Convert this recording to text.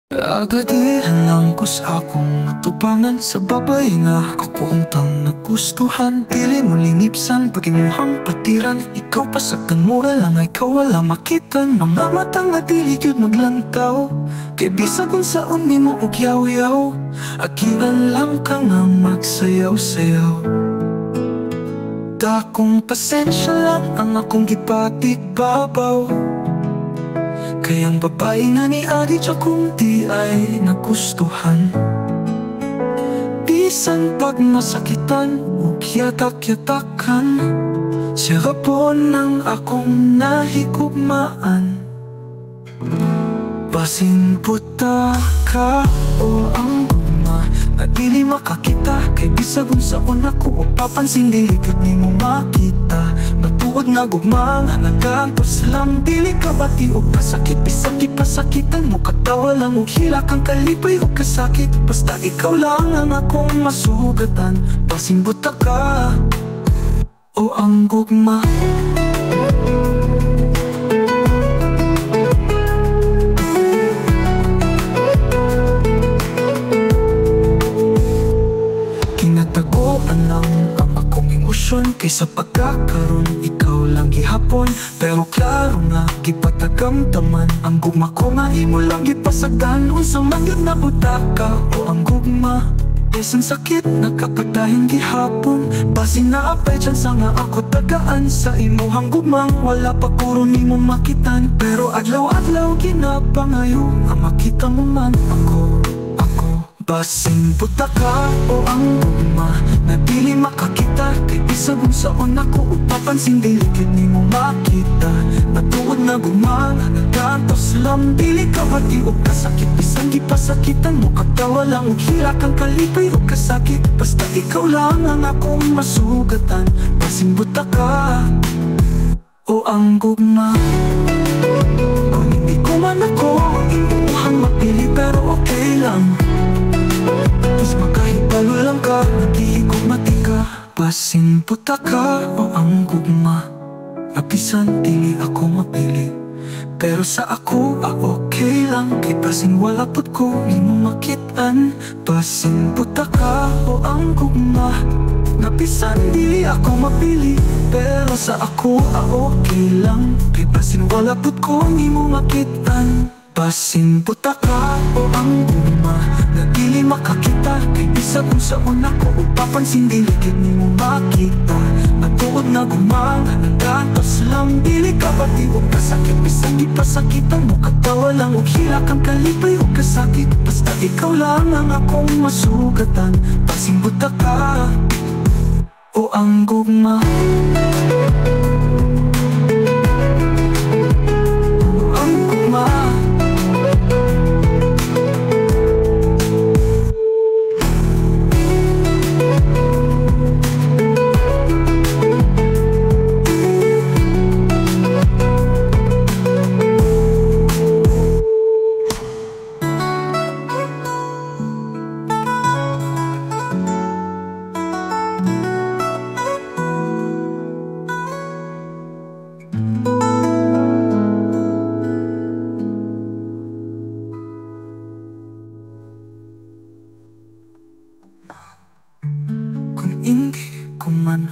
Agadihan lang ko sa akong tupangan sa babay nga ako untang nagustuhan. Dili mo linipsan pagimuhang patiran. Ikaw pasakan mo lang ikaw wala makitan. Mga mata nga dili gyud maglantaw. Kay bisag kung saon nimo og yaw-yaw. Agian lang ka nga magsayaw-sayaw. Dakong pasensya lang ang akong gipatik babaw. Kayang babae nga ni adi siya kung di ay nagustuhan. Bisan pag masakitan o kiyatak-yatakan, siya rapon ang akong nahigugmaan. Basin puta ka o ang gugma na dili makakita. Kay bisag unsaon ako o papansin dili gud nimo makita. Matuod nga gugma nga nagkantos lang dili ka bati o pasakit. Bisag pasakitan mo katawa lang o hila kang kalipay o kasakit. Basta ikaw lang ang akong masugatan. Basin buta ka o ang gugma. Kinatagoan lang ang akong emosyon kaysa pagkakaroon ikaw lang gihapon. Pero klaro nga gipatagamdaman ang gugma ko nga imo lang gipasagdan. Unsa man yun na butaka o ang gugma isang sakit nakapagdahin gihapon. Basin na apay tsansa nga ako tagaan sa imuhang gugmang wala pa puro nimo makitan. Pero adlaw-adlaw ginapangayo nga makita mo man ako. Basin puta ka o ang gugma na dili makakita. Kay bisag unsaon ako upapansin dili gid nimo makita. Matuod na gugma nga nagkantos lang dili ka bati o kasakit. Bisan gipasakitan mo katawa lang o hila kang kalipay o kasakit. Basta ikaw lang ang akong masugatan. Basin buta ka o ang gugma. Kung hindi ko man ako ang imuhang mapili pero okay lang. Mas makahibalo lang ka, nagihigugmati ka. Basin puta ka o ang gugma. Napisan dili ako mapili. Pero sa ako, okay lang. Kay basin wala pud ko imo makitaan. Basin puta ka o ang gugma. Napisan dili ako mapili. Pero sa ako, okay lang. Kay basin wala pud ko imo makitaan. Basin puta ka o ang gugma na dili makakita. Kay bisag kung saon ako upapansin dili gid nimo makita. Matuod na gugma nga nagkantos lang dili ka bati o kasakit. Bisag gipasakitan mo katawa lang o hila kang kalipay o kasakit. Basta ikaw lang ang akong masugatan. Basin puta ka o ang gugma. Kung hindi ko man